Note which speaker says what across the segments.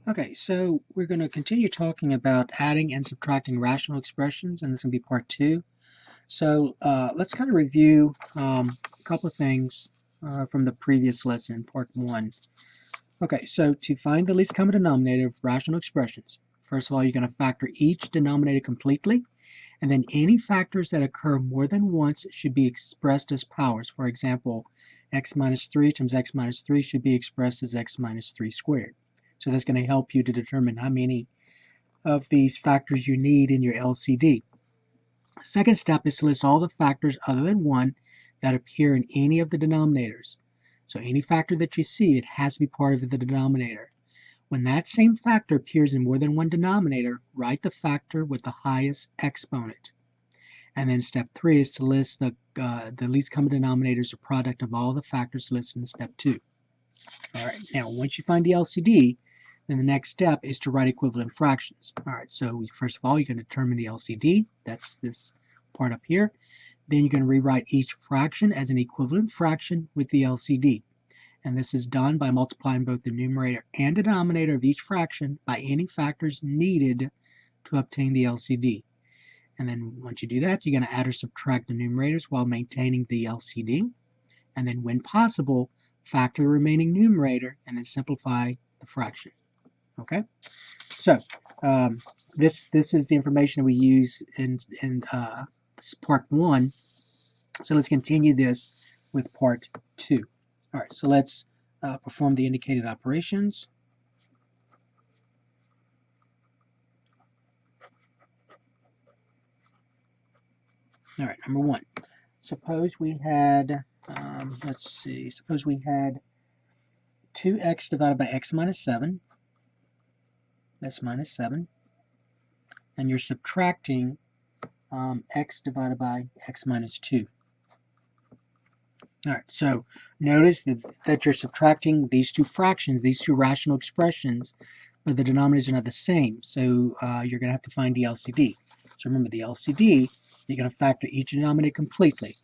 Speaker 1: Okay, so we're going to continue talking about adding and subtracting rational expressions, and this is going to be part two. So let's kind of review a couple of things from the previous lesson, part one. Okay, so to find the least common denominator of rational expressions, first of all, you're going to factor each denominator completely, and then any factors that occur more than once should be expressed as powers. For example, x minus 3 times x minus 3 should be expressed as x minus 3 squared. So that's going to help you to determine how many of these factors you need in your LCD. Second step is to list all the factors other than 1 that appear in any of the denominators. So any factor that you see, it has to be part of the denominator. When that same factor appears in more than one denominator, write the factor with the highest exponent. And then step 3 is to list the least common denominators or product of all the factors listed in step 2. All right, now once you find the LCD, then the next step is to write equivalent fractions. All right, so first of all, you're going to determine the LCD. That's this part up here. Then you're going to rewrite each fraction as an equivalent fraction with the LCD. And this is done by multiplying both the numerator and denominator of each fraction by any factors needed to obtain the LCD. And then once you do that, you're going to add or subtract the numerators while maintaining the LCD. And then when possible, factor the remaining numerator and then simplify the fraction. Okay, so this is the information we use in part one. So let's continue this with part two. All right, so let's perform the indicated operations. All right, number one. Suppose we had, suppose we had 2x divided by x minus 7. That's minus 7. And you're subtracting x divided by x minus 2. All right, so notice that you're subtracting these two fractions, these two rational expressions, but the denominators are not the same. So you're going to have to find the LCD. So remember, the LCD, you're going to factor each denominator completely.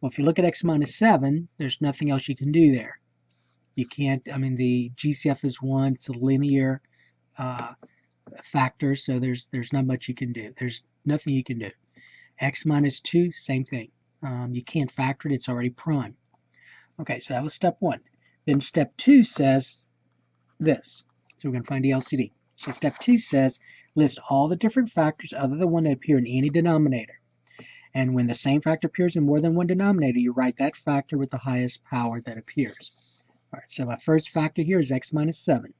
Speaker 1: Well, if you look at x minus 7, there's nothing else you can do there. You can't, the GCF is 1, it's a linear factor, so there's not much you can do. There's nothing you can do. X minus 2, same thing. You can't factor it, it's already prime. Okay, so that was step 1. Then step 2 says this. So we're going to find the LCD. So step 2 says list all the different factors other than one that appear in any denominator. And when the same factor appears in more than one denominator, you write that factor with the highest power that appears. All right, so my first factor here is x minus 7.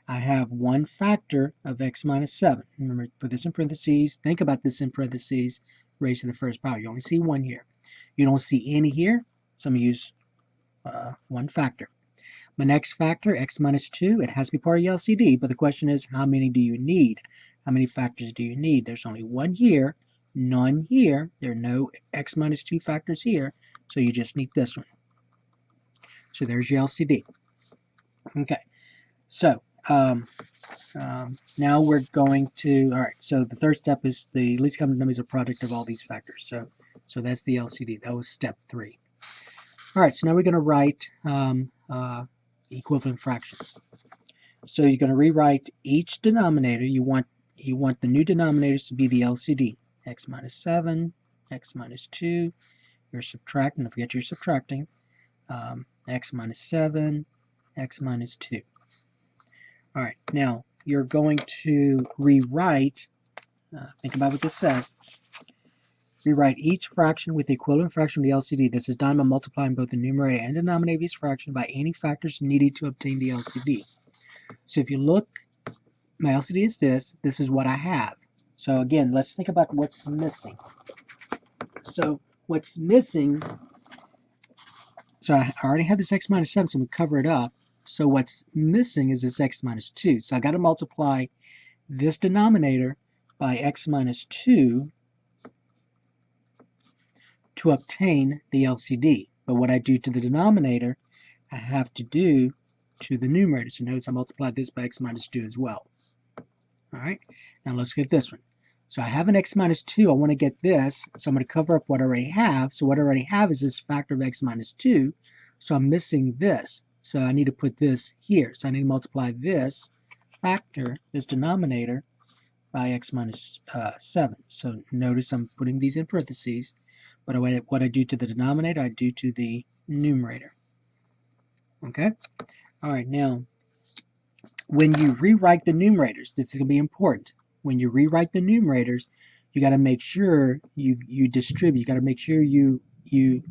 Speaker 1: I have one factor of x minus 7. Remember, put this in parentheses. Think about this in parentheses, raised to the first power. You only see one here. You don't see any here, so I'm going to use one factor. My next factor, x minus 2, it has to be part of the LCD, but the question is, how many do you need? How many factors do you need? There's only one here, none here. There are no x minus 2 factors here, so you just need this one. So there's your LCD. Okay, so now we're going to, all right, so the third step is the least common denominator is a product of all these factors. So that's the LCD. That was step 3. All right, so now we're going to write equivalent fractions. So you're going to rewrite each denominator. You want the new denominators to be the LCD. X minus 7, x minus 2. You're subtracting. Don't forget you're subtracting. X minus 7, x minus 2. All right, now you're going to rewrite, think about what this says, rewrite each fraction with the equivalent fraction of the LCD. This is done by multiplying both the numerator and denominator of each fraction by any factors needed to obtain the LCD. So if you look, my LCD is this is what I have. So again, let's think about what's missing. So what's missing, so I already have this x minus 7, so we cover it up. So what's missing is this x minus 2. So I got to multiply this denominator by x minus 2 to obtain the LCD. But what I do to the denominator, I have to do to the numerator. So notice I multiplied this by x minus 2 as well. All right, now let's get this one. So I have an x minus 2. I want to get this, so I'm going to cover up what I already have. So what I already have is this factor of x minus 2. So I'm missing this. So I need to put this here. So I need to multiply this factor this denominator by x minus 7. So notice I'm putting these in parentheses, but what I do to the denominator, I do to the numerator. Okay? All right, now, when you rewrite the numerators, this is going to be important. When you rewrite the numerators, you got to make sure you distribute. You got to make sure you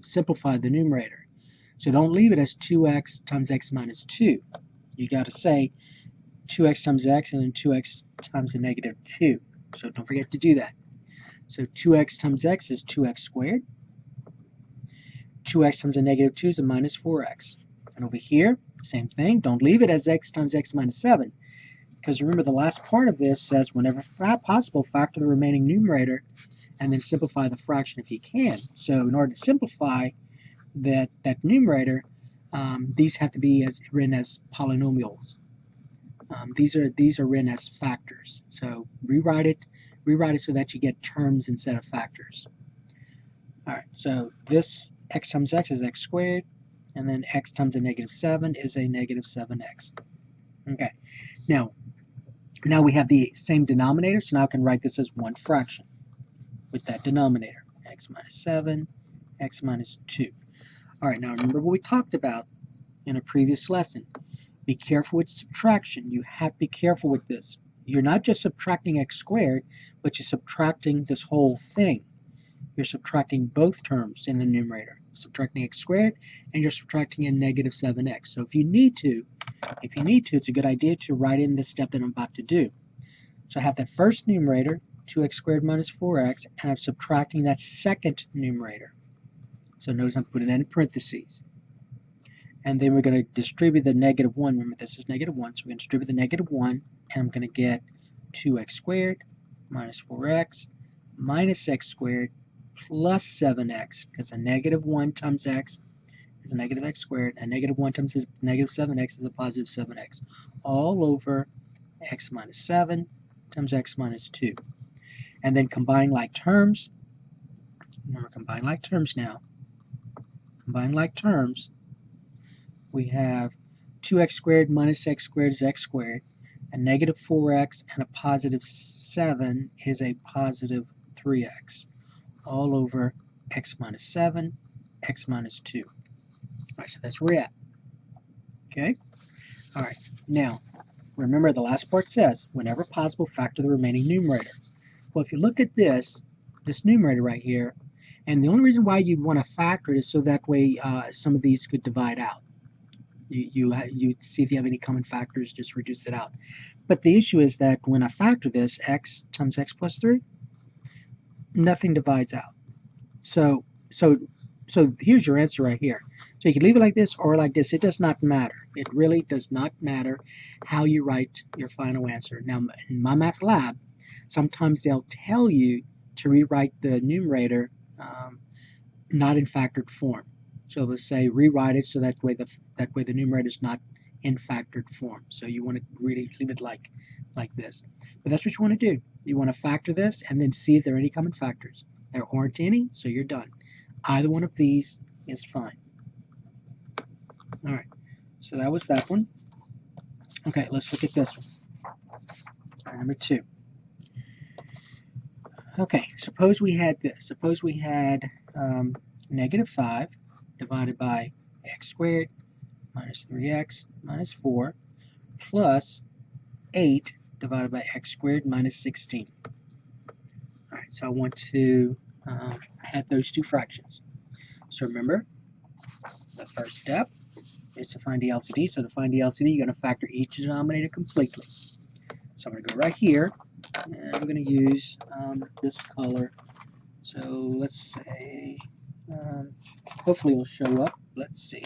Speaker 1: simplify the numerator. So don't leave it as 2x times x minus 2. You got to say 2x times x and then 2x times the negative 2. So don't forget to do that. So 2x times x is 2x squared. 2x times a negative 2 is a minus 4x. And over here, same thing. Don't leave it as x times x minus 7. Because remember, the last part of this says whenever possible, factor the remaining numerator and then simplify the fraction if you can. So in order to simplify that numerator, these have to be written as polynomials. These are written as factors. So rewrite it so that you get terms instead of factors. All right, so this x times x is x squared, and then x times a negative 7 is a negative 7x. Okay, now we have the same denominator, so now I can write this as one fraction with that denominator, x minus 7, x minus 2. All right, now remember what we talked about in a previous lesson. Be careful with subtraction. You have to be careful with this. You're not just subtracting x squared, but you're subtracting this whole thing. You're subtracting both terms in the numerator. Subtracting x squared, and you're subtracting a negative 7x. So if you need to, it's a good idea to write in the step that I'm about to do. So I have that first numerator, 2x squared minus 4x, and I'm subtracting that second numerator. So notice I'm putting that in parentheses. And then we're going to distribute the negative 1. Remember, this is negative 1, so we're going to distribute the negative 1, and I'm going to get 2x squared minus 4x minus x squared plus 7x, because a negative 1 times x is a negative x squared, and negative 1 times negative 7x is a positive 7x, all over x minus 7 times x minus 2. And then combine like terms. Remember, combine like terms now. Combine like terms. We have 2x squared minus x squared is x squared. A negative 4x and a positive 7 is a positive 3x. All over x minus 7, x minus 2. All right, so that's where we're at. Okay? All right, now, remember the last part says, whenever possible, factor the remaining numerator. Well, if you look at this numerator right here, and the only reason why you'd want to factor it is so that way some of these could divide out. You see if you have any common factors, just reduce it out. But the issue is that when I factor this, x times x plus 3, nothing divides out. So here's your answer right here. So you can leave it like this or like this. It does not matter. It really does not matter how you write your final answer. Now, in my math lab, sometimes they'll tell you to rewrite the numerator not in factored form. So they'll say rewrite it so that way the numerator is not in factored form. So you want to really leave it like this. But that's what you want to do. You want to factor this and then see if there are any common factors. There aren't any, so you're done. Either one of these is fine. All right, so that was that one. Okay, let's look at this one. Number 2. Okay, suppose we had this. Suppose we had negative 5 divided by x squared minus 3x minus 4 plus 8 divided by x squared minus 16. All right, so I want to add those two fractions. So remember, the first step is to find the LCD. So to find the LCD, you're going to factor each denominator completely. So I'm going to go right here, and I'm going to use this color. So let's say, hopefully it'll show up. Let's see.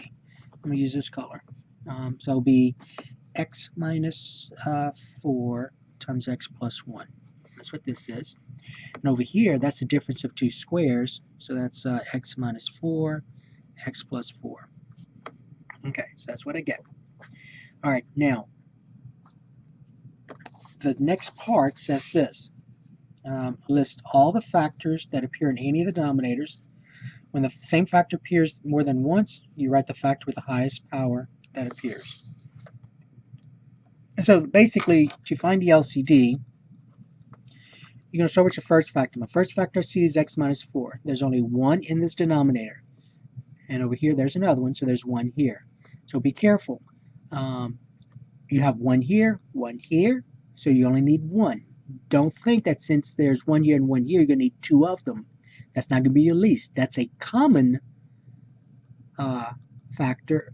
Speaker 1: I'm going to use this color. So it'll be x minus 4 times x plus 1. That's what this is. And over here, that's the difference of two squares. So that's x minus 4, x plus 4. Okay, so that's what I get. All right, now, the next part says this. List all the factors that appear in any of the denominators. When the same factor appears more than once, you write the factor with the highest power that appears. So basically, to find the LCD, you're going to start with your first factor. My first factor I see is x minus 4. There's only 1 in this denominator. And over here, there's another one, so there's 1 here. So be careful. You have 1 here, so you only need 1. Don't think that since there's 1 here and 1 here, you're going to need 2 of them. That's not going to be your least. That's a common factor,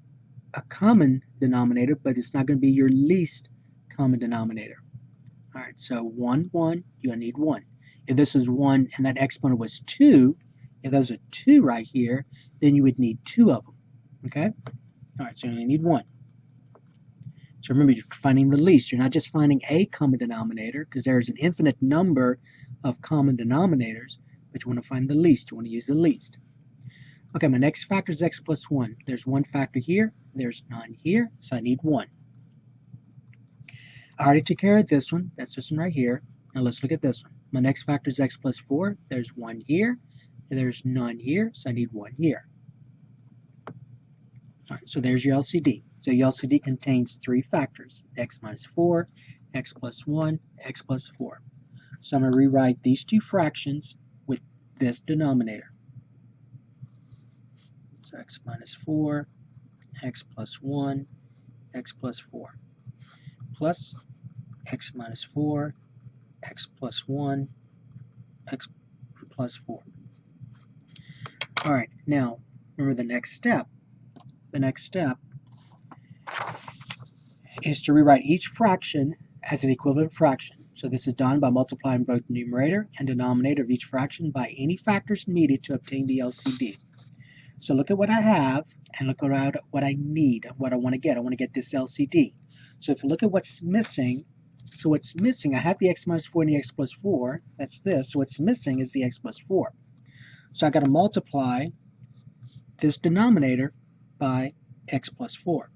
Speaker 1: a common denominator, but it's not going to be your least common denominator. All right, so 1, 1, you're going to need 1. If this was 1 and that exponent was 2, if there's a 2 right here, then you would need 2 of them. Okay? All right, so you only need 1. So remember, you're finding the least. You're not just finding a common denominator, because there's an infinite number of common denominators, but you want to find the least. You want to use the least. Okay, my next factor is x plus 1. There's 1 factor here. There's none here, so I need 1. I already took care of this one. That's this one right here. Now let's look at this one. My next factor is x plus 4. There's 1 here. There's none here, so I need 1 here. All right, so there's your LCD. So your LCD contains 3 factors, x minus 4, x plus 1, x plus 4. So I'm going to rewrite these 2 fractions with this denominator. So x minus 4, x plus 1, x plus 4, plus x minus 4, x plus 1, x plus 4. All right, now remember the next step. The next step is to rewrite each fraction as an equivalent fraction. So this is done by multiplying both numerator and denominator of each fraction by any factors needed to obtain the LCD. So look at what I have and look at what I need, what I want to get. I want to get this LCD. So if you look at what's missing, so what's missing, I have the x minus 4 and the x plus 4. That's this. So what's missing is the x plus 4. So I got to multiply this denominator by x plus 4.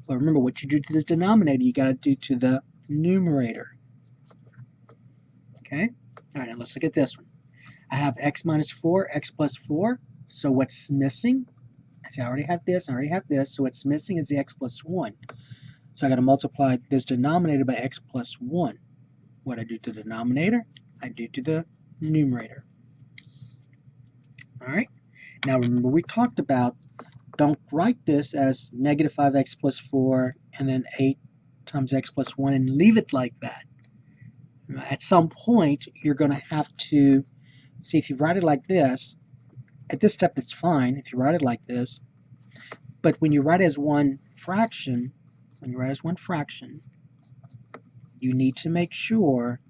Speaker 1: But remember, what you do to this denominator, you got to do to the numerator. Okay? All right, now let's look at this one. I have x minus 4, x plus 4. So what's missing? See, I already have this, I already have this. So what's missing is the x plus 1. So I got to multiply this denominator by x plus 1. What I do to the denominator, I do to the numerator. All right? Now remember, we talked about, don't write this as negative 5x plus 4 and then 8 times x plus 1 and leave it like that. At some point, you're going to have to, see, if you write it like this, at this step it's fine if you write it like this, but when you write as one fraction, you need to make sure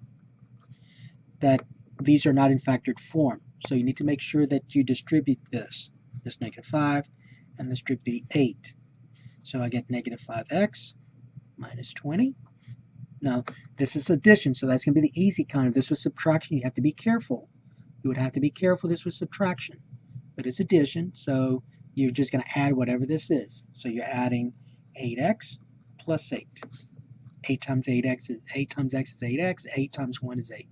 Speaker 1: that these are not in factored form. So you need to make sure that you distribute this negative 5, and distribute the 8. So I get negative 5x minus 20. Now, this is addition, so that's going to be the easy kind. If this was subtraction, you have to be careful. You would have to be careful this was subtraction. But it's addition, so you're just going to add whatever this is. So you're adding 8x plus 8. 8 times 8x is 8 times x is 8x, 8 times 1 is 8.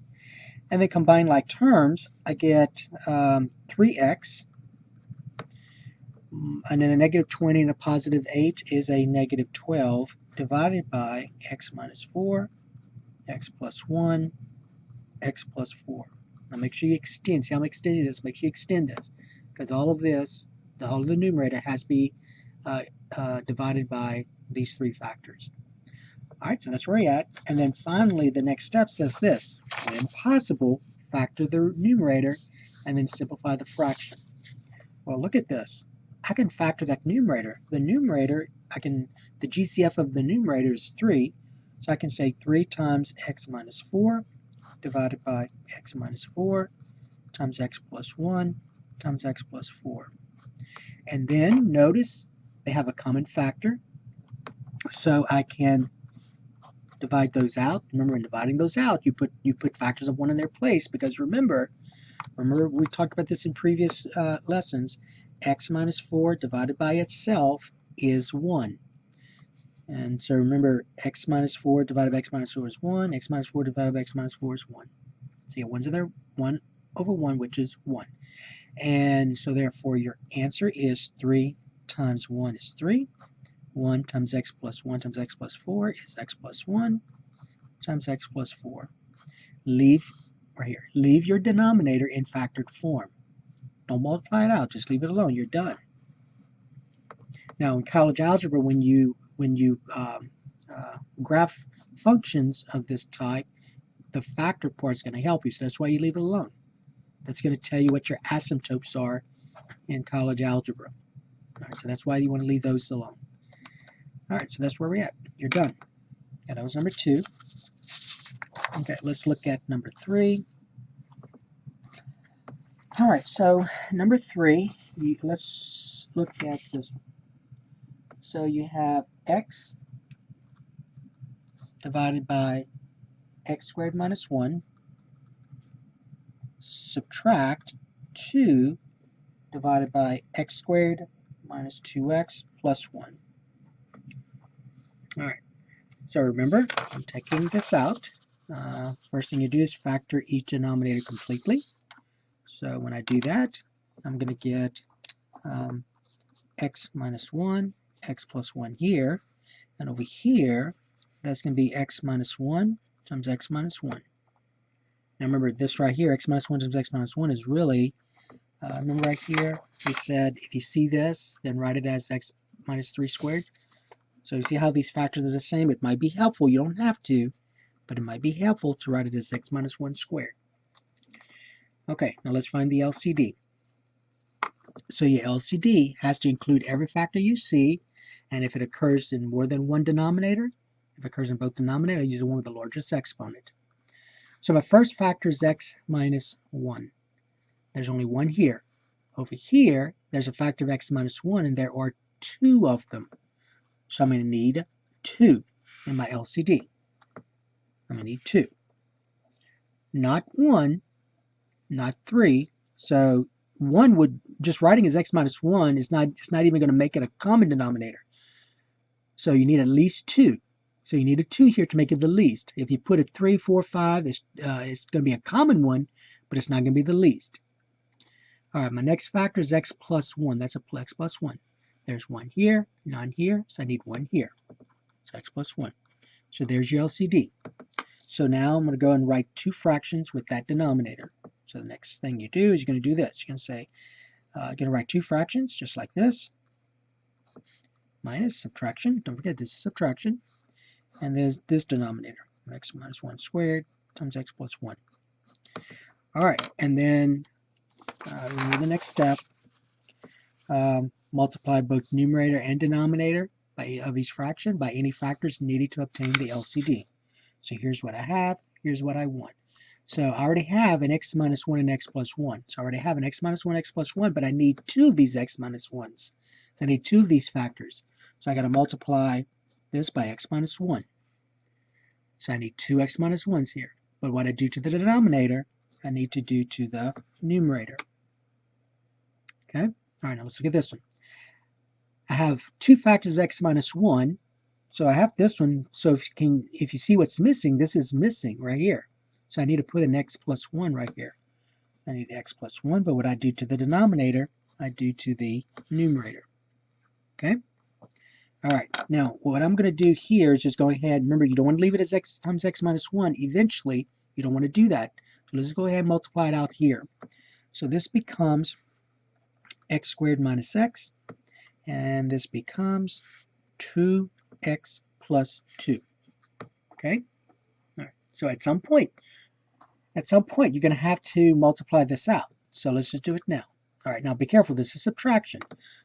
Speaker 1: And they combine like terms, I get 3x, and then a negative 20 and a positive 8 is a negative 12 divided by x minus 4, x plus 1, x plus 4. Now make sure you extend. See how I'm extending this? Make sure you extend this, because all of this, the whole of the numerator has to be divided by these 3 factors. All right, so that's where we're at. And then finally, the next step says this: when possible, factor the numerator and then simplify the fraction. Well, look at this. I can factor that numerator. The numerator, the GCF of the numerator is 3, so I can say 3 times x minus 4 divided by x minus 4 times x plus 1 times x plus 4. And then notice they have a common factor, so I can divide those out. Remember, in dividing those out, you put factors of 1 in their place, because remember we talked about this in previous lessons. X minus 4 divided by itself is 1. And so remember, x minus 4 divided by x minus 4 is 1. X minus 4 divided by x minus 4 is 1. So you have 1's in there, 1 over 1, which is 1. And so therefore your answer is 3 times 1 is 3. 1 times x plus 1 times x plus 4 is x plus 1 times x plus 4. Leave your denominator in factored form. Don't multiply it out, just leave it alone. You're done. Now in college algebra, when you graph functions of this type, the factor part is going to help you, so that's why you leave it alone. That's going to tell you what your asymptotes are in college algebra. All right, so that's why you want to leave those alone. All right, so that's where we're at. You're done. Yeah, that was number 2. Okay, let's look at number 3. All right, so number 3, let's look at this one. So you have x divided by x squared minus 1, subtract 2 divided by x squared minus 2x plus 1. All right, so remember, I'm taking this out. First thing you do is factor each denominator completely. So when I do that, I'm going to get x minus 1, x plus 1 here, and over here, that's going to be x minus 1 times x minus 1. Now remember, this right here, x minus 1 times x minus 1 is really, remember right here, we said if you see this, then write it as x minus 3 squared. So you see how these factors are the same? It might be helpful, you don't have to, but it might be helpful to write it as x minus 1 squared. Okay, now let's find the LCD. So your LCD has to include every factor you see, and if it occurs in more than one denominator, if it occurs in both denominators, use the one with the largest exponent. So my first factor is x minus 1. There's only one here. Over here, there's a factor of x minus 1, and there are 2 of them. So I'm going to need 2 in my LCD. I'm going to need 2. Not 1, not 3. So 1 would, just writing as x minus 1 is it's not even going to make it a common denominator. So you need at least 2. So you need a 2 here to make it the least. If you put a 3, 4, 5, it's going to be a common one, but it's not going to be the least. All right, my next factor is x plus 1. That's a x plus 1. There's 1 here, none here, so I need 1 here. So x plus 1. So there's your LCD. So now I'm going to go and write 2 fractions with that denominator. So the next thing you do is you're going to do this. You're going to say, you're going to write 2 fractions just like this. Minus subtraction. Don't forget this is subtraction. And there's this denominator, x minus 1 squared times x plus 1. All right, and then the next step, multiply both numerator and denominator of each fraction by any factors needed to obtain the LCD. So here's what I have, here's what I want. So I already have an x minus 1 and x plus 1. So I already have an x minus 1, x plus 1, but I need 2 of these x minus 1s. So I need 2 of these factors. So I got to multiply this by x minus 1. So I need 2 x minus 1s here. But what I do to the denominator, I need to do to the numerator. Okay? All right, now let's look at this one. I have 2 factors of x minus 1. So I have this one. So if you see what's missing, this is missing right here. So I need to put an x plus 1 right here. I need x plus 1, but what I do to the denominator, I do to the numerator. Okay? All right, now what I'm going to do here is just go ahead. Remember, you don't want to leave it as x times x minus 1. Eventually, you don't want to do that. So let's go ahead and multiply it out here. So this becomes x squared minus x, and this becomes 2x plus 2. Okay? All right, so at some point, you're going to have to multiply this out. So let's just do it now. All right, now be careful. This is subtraction.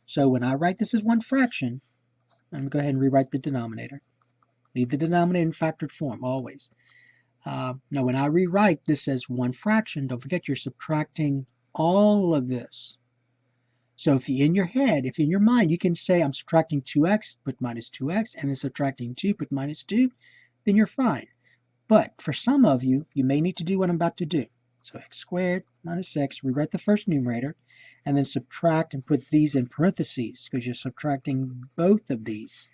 Speaker 1: So when I write this as one fraction, I'm going to go ahead and rewrite the denominator. Leave the denominator in factored form, always. Now, when I rewrite this as one fraction, don't forget you're subtracting all of this. So if in your head, if in your mind, you can say I'm subtracting 2x, put minus 2x, and then subtracting 2, put minus 2, then you're fine. But for some of you, you may need to do what I'm about to do. So x squared minus x, rewrite the first numerator, and then subtract and put these in parentheses because you're subtracting both of these.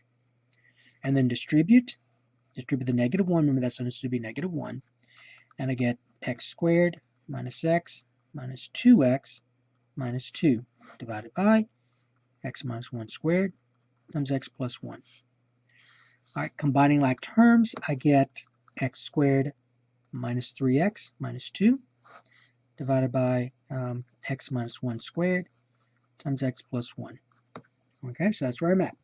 Speaker 1: And then distribute the negative 1. Remember, that's understood to be negative 1. And I get x squared minus x minus 2x minus 2 divided by x minus 1 squared times x plus 1. All right, combining like terms, I get x squared minus 3x minus 2 divided by x minus 1 squared times x plus 1. Okay, so that's where I'm at.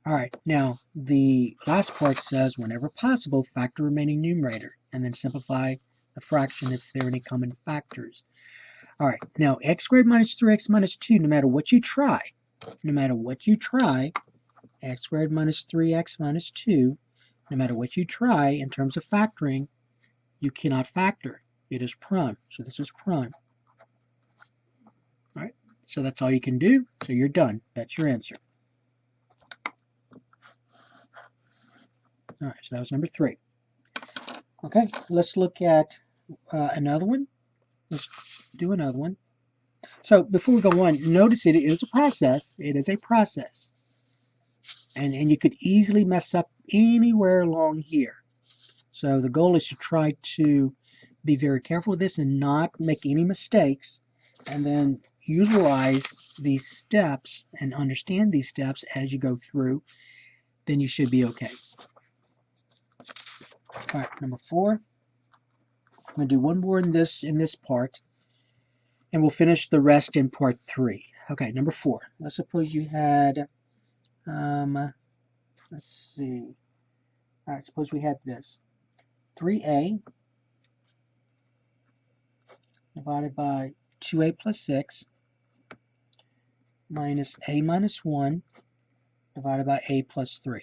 Speaker 1: All right, now the last part says, whenever possible, factor remaining numerator, and then simplify the fraction if there are any common factors. All right, now x squared minus 3x minus 2, no matter what you try, x squared minus 3x minus 2, no matter what you try in terms of factoring, you cannot factor. It is prime, so this is prime. All right, so that's all you can do, so you're done. That's your answer. All right, so that was number 3. Okay, let's look at another one. Let's do another one. So before we go on, notice it is a process. It is a process. And you could easily mess up anywhere along here. So the goal is to try to be very careful with this and not make any mistakes, and then utilize these steps and understand these steps as you go through. Then you should be okay. All right, number 4. I'm going to do one more in this part, and we'll finish the rest in part 3. Okay, number 4. Let's suppose you had, let's see. All right, suppose we had this. 3a divided by 2a plus 6 minus a minus 1 divided by a plus 3.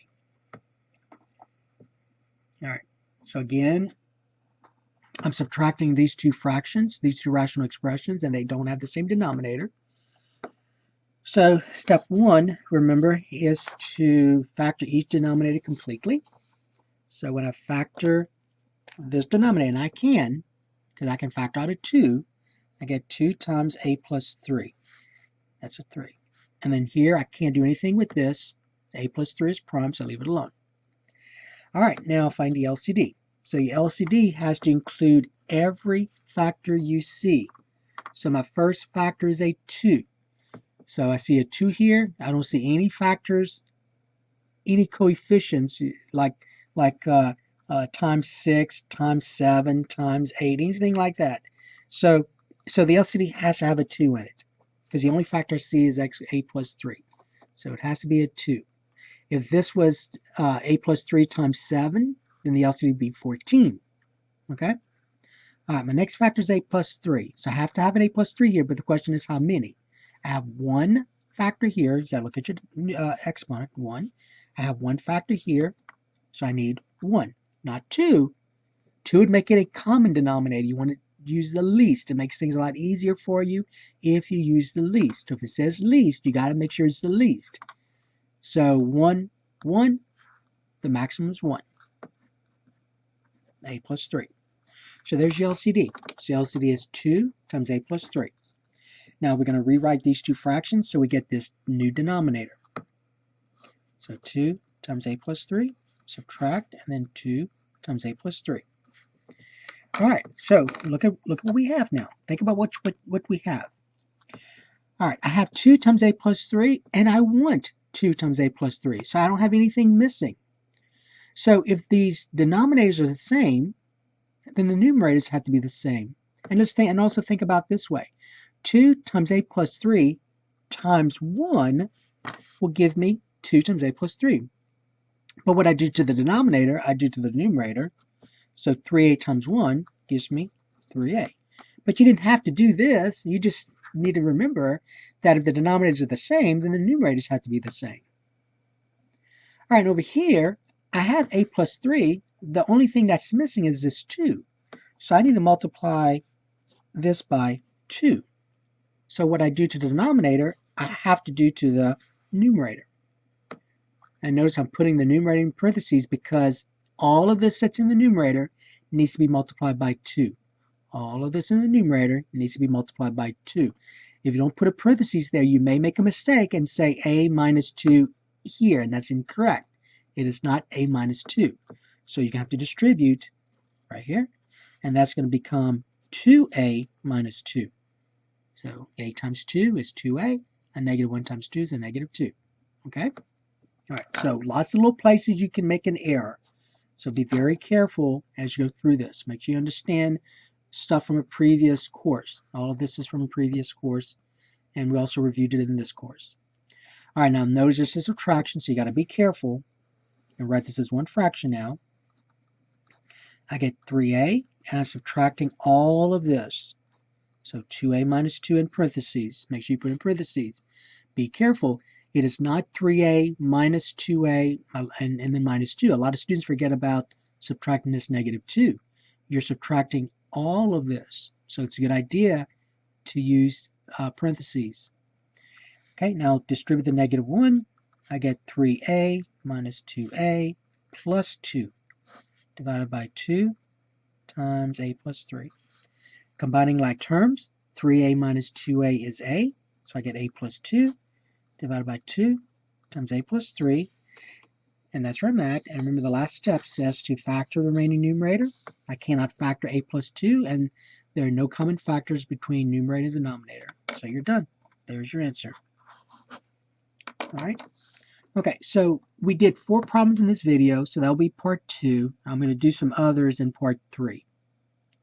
Speaker 1: All right, so again, I'm subtracting these two fractions, these two rational expressions, and they don't have the same denominator. So step 1, remember, is to factor each denominator completely. So when I factor this denominator, and I can, because I can factor out a 2, I get 2 times a plus 3. That's a 3. And then here, I can't do anything with this. A plus 3 is prime, so leave it alone. All right, now find the LCD. So your LCD has to include every factor you see. So my first factor is a 2. So I see a 2 here. I don't see any factors, any coefficients like times 6, times 7, times 8, anything like that. So the LCD has to have a 2 in it, because the only factor I see is a plus 3. So it has to be a 2. If this was a plus 3 times 7, then the LCD would be 14. Okay? All right, my next factor is a plus 3. So I have to have an a plus 3 here, but the question is how many? I have one factor here. You got to look at your exponent, 1. I have one factor here, so I need 1, not 2. 2 would make it a common denominator. You want to use the least. It makes things a lot easier for you if you use the least. So if it says least, you got to make sure it's the least. So 1, 1, the maximum is 1. A plus 3. So there's your LCD. So LCD is 2 times a plus 3. Now we're going to rewrite these two fractions so we get this new denominator. So 2 times a plus 3, subtract, and then 2 times a plus 3. All right, so look at what we have now. Think about what we have. All right, I have 2 times a plus 3, and I want 2 times a plus 3, so I don't have anything missing. So if these denominators are the same, then the numerators have to be the same. And let's think, and also think about this way. 2 times a plus 3 times 1 will give me 2 times a plus 3. But what I do to the denominator, I do to the numerator. So 3a times 1 gives me 3a. But you didn't have to do this. You just need to remember that if the denominators are the same, then the numerators have to be the same. All right, over here, I have a plus 3. The only thing that's missing is this 2. So I need to multiply this by 2. So what I do to the denominator, I have to do to the numerator. And notice I'm putting the numerator in parentheses because all of this that's in the numerator needs to be multiplied by 2. All of this in the numerator needs to be multiplied by 2. If you don't put a parentheses there, you may make a mistake and say a minus 2 here, and that's incorrect. It is not a minus 2. So you have to distribute right here, and that's going to become 2a minus 2. So a times 2 is 2a, A negative 1 times 2 is a negative 2. Okay? All right, so lots of little places you can make an error. So be very careful as you go through this. Make sure you understand stuff from a previous course. All of this is from a previous course, and we also reviewed it in this course. All right, now notice this is subtraction, so you got to be careful. And write this as one fraction now. I get 3a, and I'm subtracting all of this. So 2a minus 2 in parentheses. Make sure you put in parentheses. Be careful. It is not 3a minus 2a and then minus 2. A lot of students forget about subtracting this negative 2. You're subtracting all of this. So it's a good idea to use parentheses. Okay, now distribute the negative 1. I get 3a minus 2a plus 2 divided by 2 times a plus 3. Combining like terms, 3a minus 2a is a, so I get a plus 2 divided by 2 times a plus 3, and that's where I'm at. And remember the last step says to factor the remaining numerator. I cannot factor a plus 2, and there are no common factors between numerator and denominator. So you're done. There's your answer. All right. Okay, so we did 4 problems in this video, so that'll be part 2. I'm going to do some others in part 3.